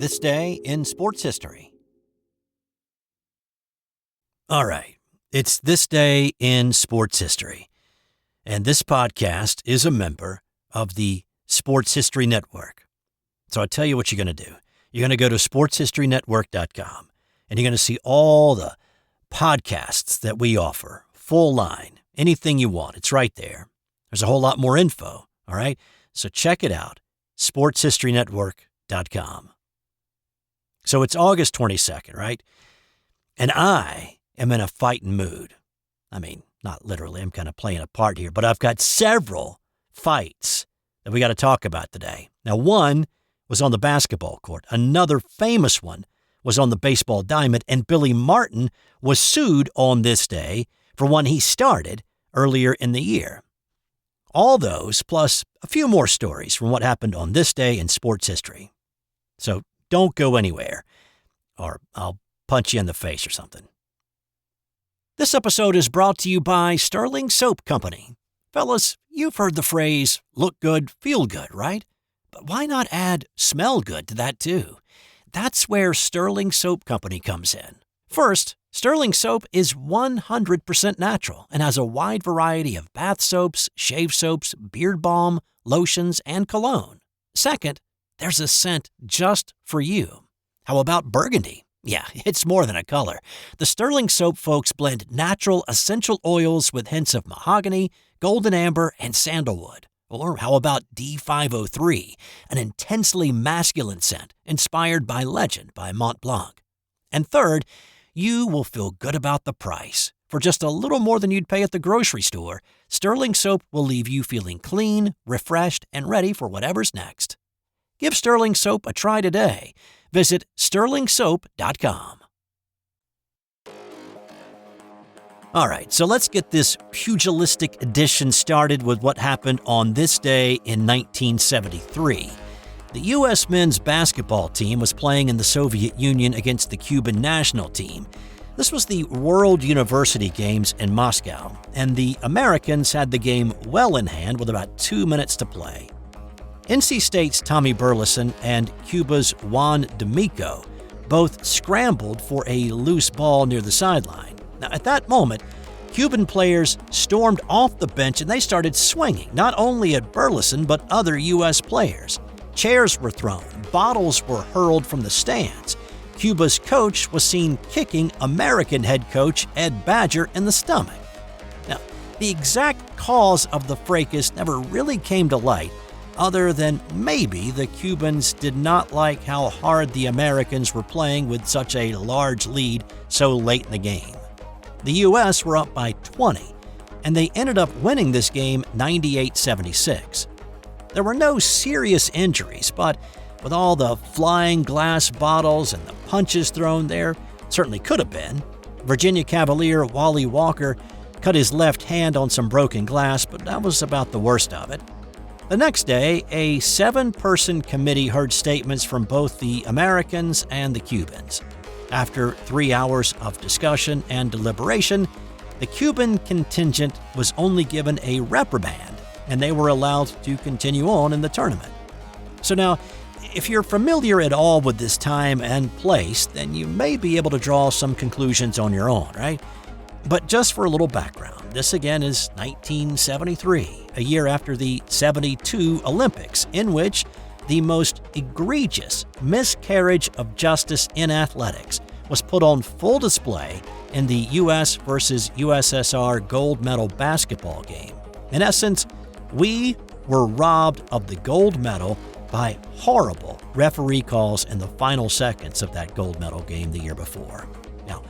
This day in sports history. All right, it's This Day in Sports History, and this podcast is a member of the Sports History Network. So I tell you what you're going to do. You're going to go to sportshistorynetwork.com, and you're going to see all the podcasts that we offer, full line, anything you want. It's right there. There's a whole lot more info, all right? So check it out, sportshistorynetwork.com. So it's August 22nd, right? And I am in a fighting mood. I mean, not literally, I'm kind of playing a part here, but I've got several fights that we got to talk about today. Now, one was on the basketball court. Another famous one was on the baseball diamond, and Billy Martin was sued on this day for one he started earlier in the year. All those, plus a few more stories from what happened on this day in sports history. So don't go anywhere, or I'll punch you in the face or something. This episode is brought to you by Stirling Soap Company. Fellas, you've heard the phrase, look good, feel good, right? But why not add smell good to that too? That's where Stirling Soap Company comes in. First, Stirling Soap is 100% natural and has a wide variety of bath soaps, shave soaps, beard balm, lotions, and cologne. Second, there's a scent just for you. How about Burgundy? Yeah, it's more than a color. The Stirling Soap folks blend natural essential oils with hints of mahogany, golden amber, and sandalwood. Or how about D503, an intensely masculine scent inspired by Legend by Mont Blanc. And third, you will feel good about the price. For just a little more than you'd pay at the grocery store, Stirling Soap will leave you feeling clean, refreshed, and ready for whatever's next. Give Stirling Soap a try today. Visit stirlingsoap.com. All right, so let's get this pugilistic edition started with what happened on this day in 1973. The U.S. men's basketball team was playing in the Soviet Union against the Cuban national team. This was the World University Games in Moscow, and the Americans had the game well in hand with about 2 minutes to play. NC State's Tommy Burleson and Cuba's Juan D'Amico both scrambled for a loose ball near the sideline. Now, at that moment, Cuban players stormed off the bench and they started swinging, not only at Burleson but other U.S. players. Chairs were thrown, bottles were hurled from the stands. Cuba's coach was seen kicking American head coach Ed Badger in the stomach. Now, the exact cause of the fracas never really came to light, other than maybe the Cubans did not like how hard the Americans were playing with such a large lead so late in the game. The U.S. were up by 20, and they ended up winning this game 98-76. There were no serious injuries, but with all the flying glass bottles and the punches thrown there, certainly could have been. Virginia Cavalier Wally Walker cut his left hand on some broken glass, but that was about the worst of it. The next day, a 7-person committee heard statements from both the Americans and the Cubans. After 3 hours of discussion and deliberation, the Cuban contingent was only given a reprimand, and they were allowed to continue on in the tournament. So now, if you're familiar at all with this time and place, then you may be able to draw some conclusions on your own, right? But just for a little background, this again is 1973, a year after the 72 Olympics, in which the most egregious miscarriage of justice in athletics was put on full display in the U.S. versus USSR gold medal basketball game. In essence, we were robbed of the gold medal by horrible referee calls in the final seconds of that gold medal game the year before. Now,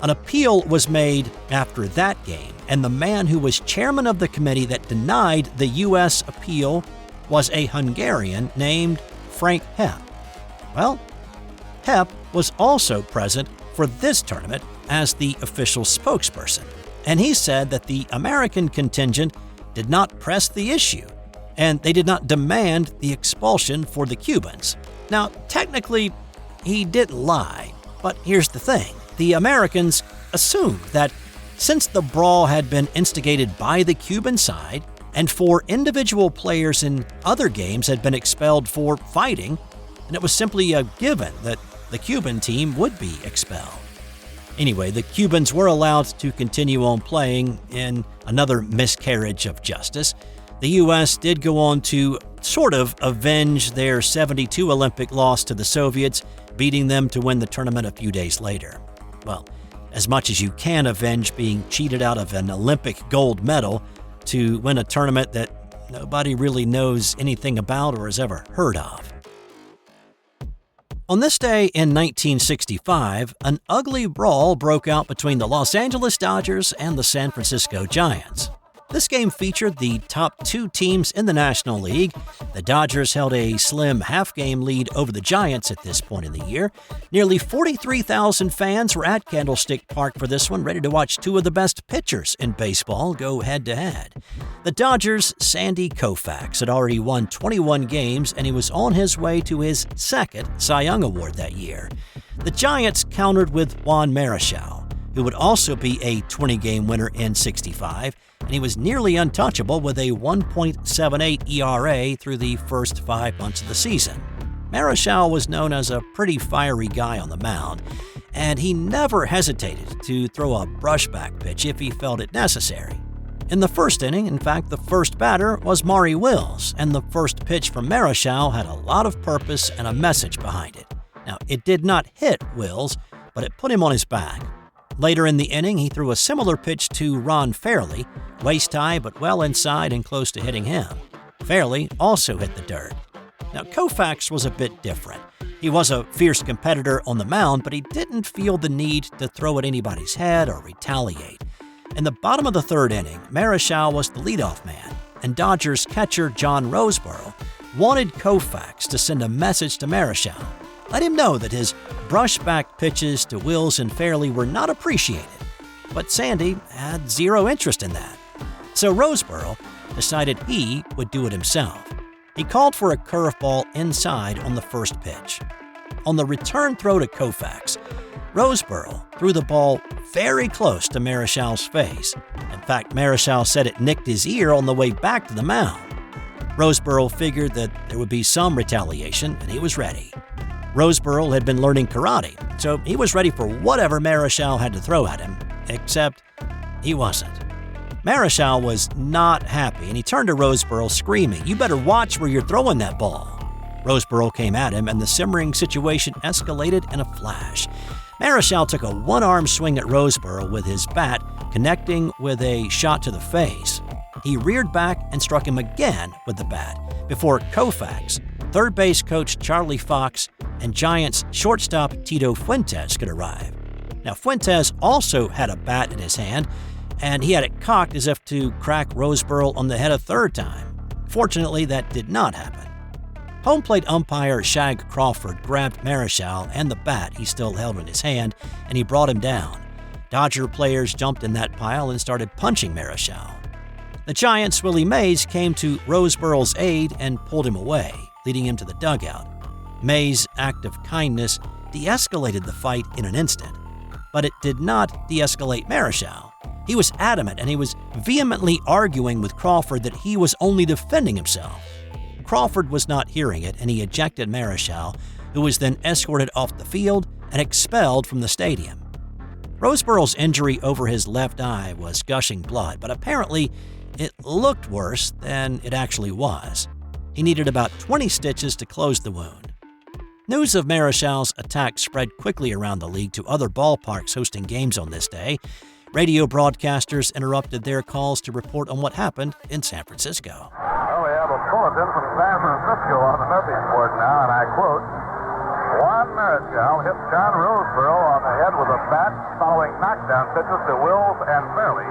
an appeal was made after that game, and the man who was chairman of the committee that denied the U.S. appeal was a Hungarian named Frank Hepp. Well, Hepp was also present for this tournament as the official spokesperson, and he said that the American contingent did not press the issue, and they did not demand the expulsion for the Cubans. Now, technically, he didn't lie, but here's the thing. The Americans assumed that since the brawl had been instigated by the Cuban side, and 4 individual players in other games had been expelled for fighting, and it was simply a given that the Cuban team would be expelled. Anyway, the Cubans were allowed to continue on playing in another miscarriage of justice. The U.S. did go on to sort of avenge their '72 Olympic loss to the Soviets, beating them to win the tournament a few days later. Well, as much as you can avenge being cheated out of an Olympic gold medal to win a tournament that nobody really knows anything about or has ever heard of. On this day in 1965, an ugly brawl broke out between the Los Angeles Dodgers and the San Francisco Giants. This game featured the top two teams in the National League. The Dodgers held a slim half-game lead over the Giants at this point in the year. Nearly 43,000 fans were at Candlestick Park for this one, ready to watch two of the best pitchers in baseball go head-to-head. The Dodgers' Sandy Koufax had already won 21 games, and he was on his way to his second Cy Young Award that year. The Giants countered with Juan Marichal, who would also be a 20-game winner in '65, and he was nearly untouchable with a 1.78 ERA through the first 5 months of the season. Marichal was known as a pretty fiery guy on the mound, and he never hesitated to throw a brushback pitch if he felt it necessary. In the first inning, in fact, the first batter was Maury Wills, and the first pitch from Marichal had a lot of purpose and a message behind it. Now, it did not hit Wills, but it put him on his back. Later in the inning, he threw a similar pitch to Ron Fairley, waist-high but well inside and close to hitting him. Fairley also hit the dirt. Now, Koufax was a bit different. He was a fierce competitor on the mound, but he didn't feel the need to throw at anybody's head or retaliate. In the bottom of the third inning, Marichal was the leadoff man, and Dodgers catcher John Roseboro wanted Koufax to send a message to Marichal. Let him know that his brushback pitches to Wills and Fairley were not appreciated. But Sandy had zero interest in that. So Roseboro decided he would do it himself. He called for a curveball inside on the first pitch. On the return throw to Koufax, Roseboro threw the ball very close to Marichal's face. In fact, Marichal said it nicked his ear on the way back to the mound. Roseboro figured that there would be some retaliation, and he was ready. Roseboro had been learning karate, so he was ready for whatever Marichal had to throw at him, except he wasn't. Marichal was not happy, and he turned to Roseboro screaming, "You better watch where you're throwing that ball." Roseboro came at him, and the simmering situation escalated in a flash. Marichal took a one-arm swing at Roseboro with his bat, connecting with a shot to the face. He reared back and struck him again with the bat, before Koufax, third base coach Charlie Fox, and Giants shortstop Tito Fuentes could arrive. Now, Fuentes also had a bat in his hand, and he had it cocked as if to crack Roseboro on the head a third time. Fortunately, that did not happen. Home plate umpire Shag Crawford grabbed Marichal and the bat he still held in his hand, and he brought him down. Dodger players jumped in that pile and started punching Marichal. The Giants' Willie Mays came to Roseboro's aid and pulled him away, leading him to the dugout. Mays' act of kindness de-escalated the fight in an instant, but it did not de-escalate Marichal. He was adamant, and he was vehemently arguing with Crawford that he was only defending himself. Crawford was not hearing it, and he ejected Marichal, who was then escorted off the field and expelled from the stadium. Roseboro's injury over his left eye was gushing blood, but apparently it looked worse than it actually was. He needed about 20 stitches to close the wound. News of Marichal's attack spread quickly around the league to other ballparks hosting games on this day. Radio broadcasters interrupted their calls to report on what happened in San Francisco. Well, we have a bulletin from San Francisco on the message board now, and I quote, "Juan Marichal hit John Roseboro on the head with a bat following knockdown pitches to Wills and Fairley.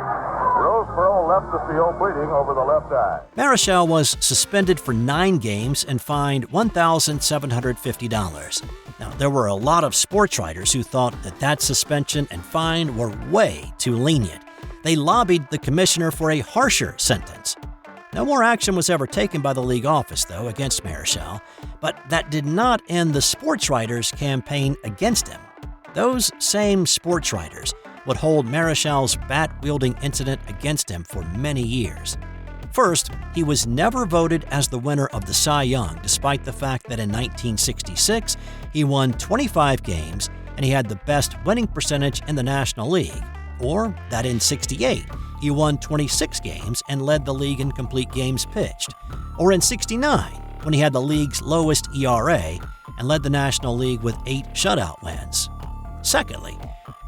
Roseboro left the field bleeding over the left eye." Marichal was suspended for 9 games and fined $1,750. Now, there were a lot of sports writers who thought that suspension and fine were way too lenient. They lobbied the commissioner for a harsher sentence. No more action was ever taken by the league office, though, against Marichal, but that did not end the sports writers' campaign against him. Those same sports writers would hold Marichal's bat-wielding incident against him for many years. First, he was never voted as the winner of the Cy Young, despite the fact that in 1966 he won 25 games and he had the best winning percentage in the National League, or that in '68 he won 26 games and led the league in complete games pitched, or in '69 when he had the league's lowest ERA and led the National League with 8 shutout wins. Secondly,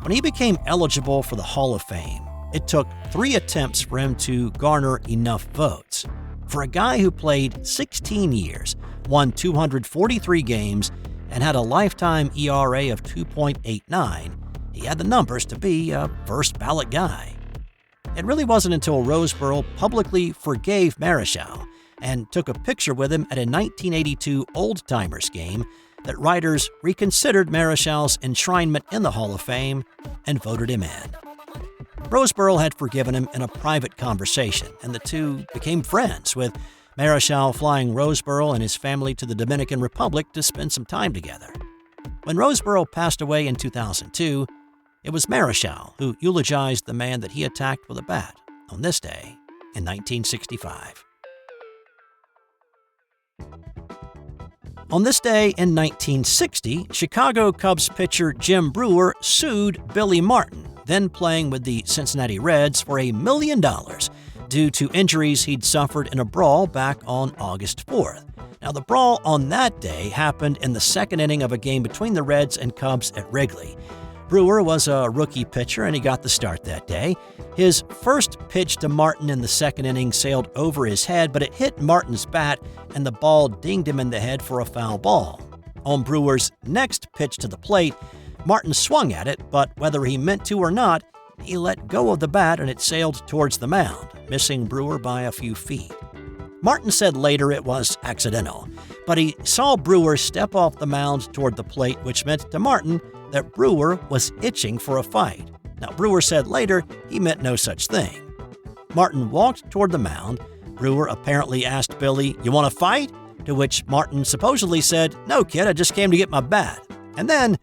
when he became eligible for the Hall of Fame, it took 3 attempts for him to garner enough votes. For a guy who played 16 years, won 243 games, and had a lifetime ERA of 2.89, he had the numbers to be a first-ballot guy. It really wasn't until Roseboro publicly forgave Marichal and took a picture with him at a 1982 Old Timers game that writers reconsidered Marichal's enshrinement in the Hall of Fame and voted him in. Roseboro had forgiven him in a private conversation, and the two became friends, with Marichal flying Roseboro and his family to the Dominican Republic to spend some time together. When Roseboro passed away in 2002, it was Marichal who eulogized the man that he attacked with a bat on this day in 1965. On this day in 1960, Chicago Cubs pitcher Jim Brewer sued Billy Martin, then playing with the Cincinnati Reds, for $1 million due to injuries he'd suffered in a brawl back on August 4th. Now, the brawl on that day happened in the second inning of a game between the Reds and Cubs at Wrigley. Brewer was a rookie pitcher and he got the start that day. His first pitch to Martin in the second inning sailed over his head, but it hit Martin's bat and the ball dinged him in the head for a foul ball. On Brewer's next pitch to the plate, Martin swung at it, but whether he meant to or not, he let go of the bat and it sailed towards the mound, missing Brewer by a few feet. Martin said later it was accidental, but he saw Brewer step off the mound toward the plate, which meant to Martin that Brewer was itching for a fight. Now, Brewer said later he meant no such thing. Martin walked toward the mound. Brewer apparently asked Billy, "You want to fight?" To which Martin supposedly said, "No, kid, I just came to get my bat." And then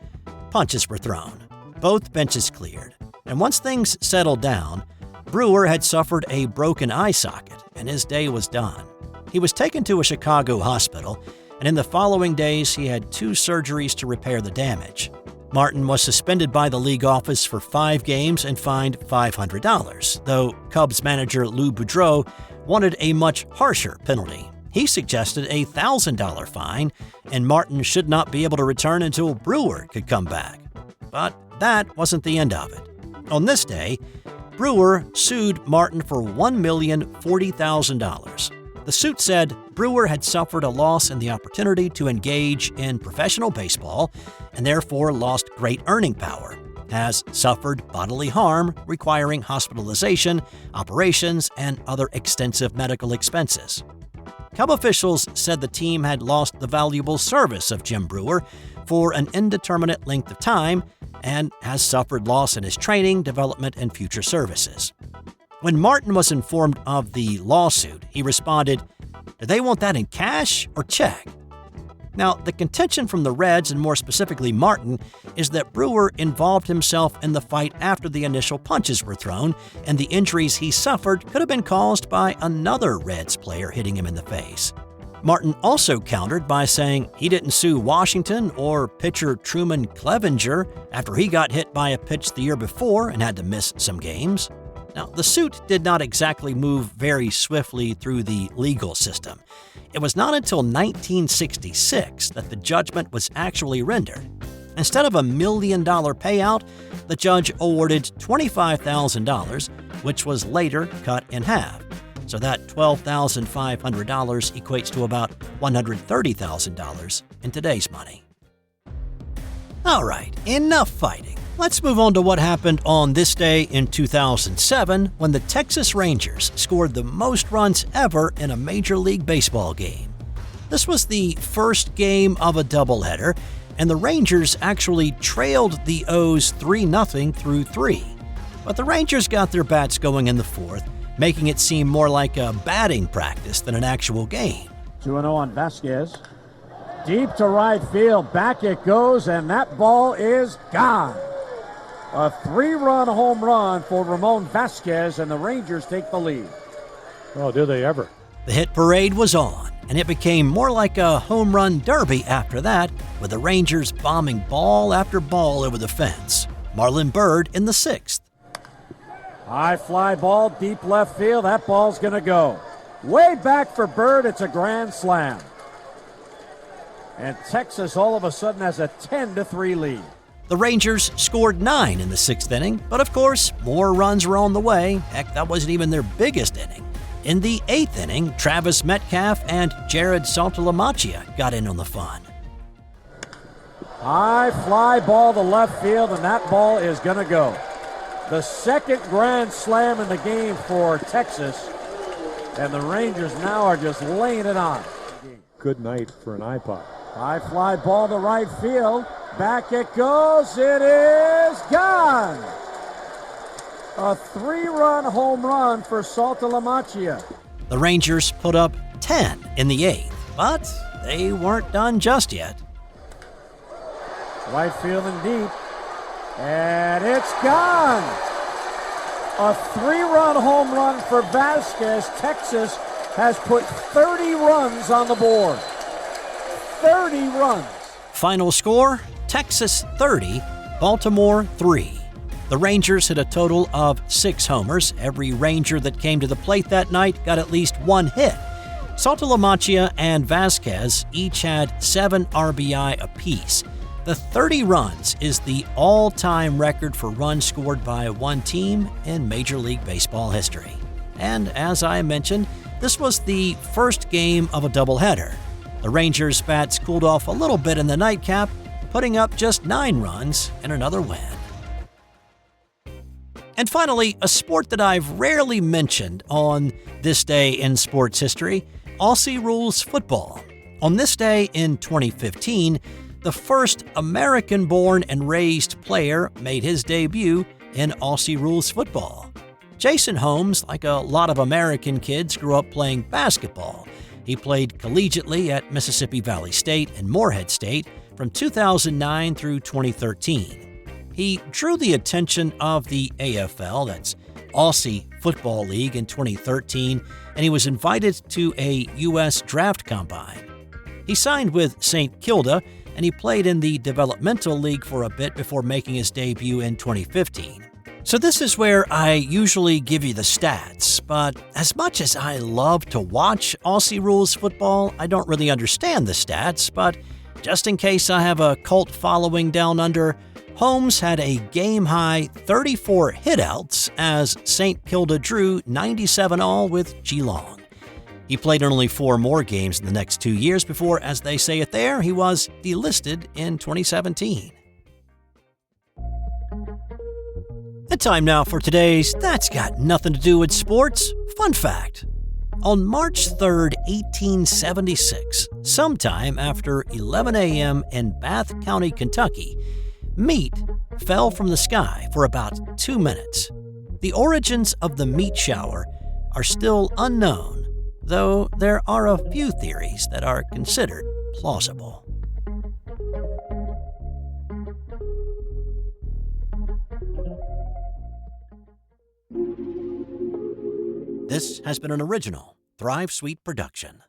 punches were thrown. Both benches cleared. And once things settled down, Brewer had suffered a broken eye socket, and his day was done. He was taken to a Chicago hospital, and in the following days he had 2 surgeries to repair the damage. Martin was suspended by the league office for 5 games and fined $500, though Cubs manager Lou Boudreau wanted a much harsher penalty. He suggested a $1,000 fine, and Martin should not be able to return until Brewer could come back. But that wasn't the end of it. On this day, Brewer sued Martin for $1,040,000. The suit said Brewer had suffered a loss in the opportunity to engage in professional baseball and therefore lost great earning power, has suffered bodily harm requiring hospitalization, operations, and other extensive medical expenses. Cub officials said the team had lost the valuable service of Jim Brewer for an indeterminate length of time and has suffered loss in his training, development, and future services. When Martin was informed of the lawsuit, he responded, "Do they want that in cash or check?" Now, the contention from the Reds, and more specifically Martin, is that Brewer involved himself in the fight after the initial punches were thrown, and the injuries he suffered could have been caused by another Reds player hitting him in the face. Martin also countered by saying he didn't sue Washington or pitcher Truman Clevenger after he got hit by a pitch the year before and had to miss some games. Now, the suit did not exactly move very swiftly through the legal system. It was not until 1966 that the judgment was actually rendered. Instead of $1 million payout, the judge awarded $25,000, which was later cut in half. So that $12,500 equates to about $130,000 in today's money. All right, enough fighting. Let's move on to what happened on this day in 2007 when the Texas Rangers scored the most runs ever in a Major League Baseball game. This was the first game of a doubleheader, and the Rangers actually trailed the O's 3-0 through 3. But the Rangers got their bats going in the 4th, making it seem more like a batting practice than an actual game. 2-0 on Vasquez. Deep to right field, back it goes, and that ball is gone. A 3-run home run for Ramon Vasquez, and the Rangers take the lead. Oh, do they ever? The hit parade was on, and it became more like a home run derby after that, with the Rangers bombing ball after ball over the fence. Marlon Byrd in the 6th. High fly ball, deep left field. That ball's going to go. Way back for Byrd. It's a grand slam. And Texas all of a sudden has a 10-3 lead. The Rangers scored 9 in the 6th inning, but of course, more runs were on the way. Heck, that wasn't even their biggest inning. In the 8th inning, Travis Metcalf and Jared Saltalamacchia got in on the fun. High fly ball to left field, and that ball is going to go. The second grand slam in the game for Texas, and the Rangers now are just laying it on. Good night for an iPod. High fly ball to right field. Back it goes. It is gone. A 3-run home run for Saltalamacchia. The Rangers put up 10 in the 8th, but they weren't done just yet. Right field and deep. And it's gone. A 3-run home run for Vasquez. Texas has put 30 runs on the board. 30 runs. Final score, Texas 30, Baltimore 3. The Rangers hit a total of 6 homers. Every Ranger that came to the plate that night got at least 1 hit. Saltalamacchia and Vasquez each had 7 RBI apiece. The 30 runs is the all-time record for runs scored by one team in Major League Baseball history. And as I mentioned, this was the first game of a doubleheader. The Rangers' bats cooled off a little bit in the nightcap, putting up just 9 runs in another win. And finally, a sport that I've rarely mentioned on this day in sports history, Aussie rules football. On this day in 2015, the first American-born and raised player made his debut in Aussie rules football. Jason Holmes, like a lot of American kids, grew up playing basketball. He played collegiately at Mississippi Valley State and Morehead State from 2009 through 2013. He drew the attention of the AFL, that's Aussie Football League, in 2013, and he was invited to a U.S. draft combine. He signed with St. Kilda, and he played in the developmental league for a bit before making his debut in 2015. So this is where I usually give you the stats, but as much as I love to watch Aussie rules football, I don't really understand the stats, but just in case I have a cult following down under, Holmes had a game-high 34 hitouts as St. Kilda drew 97 all with Geelong. He played in only 4 more games in the next 2 years before, as they say it there, he was delisted in 2017. And time now for today's That's Got Nothing to Do with Sports fun fact. On March 3rd, 1876, sometime after 11 a.m. in Bath County, Kentucky, meat fell from the sky for about 2 minutes. The origins of the meat shower are still unknown, though there are a few theories that are considered plausible. This has been an original Thrive Suite production.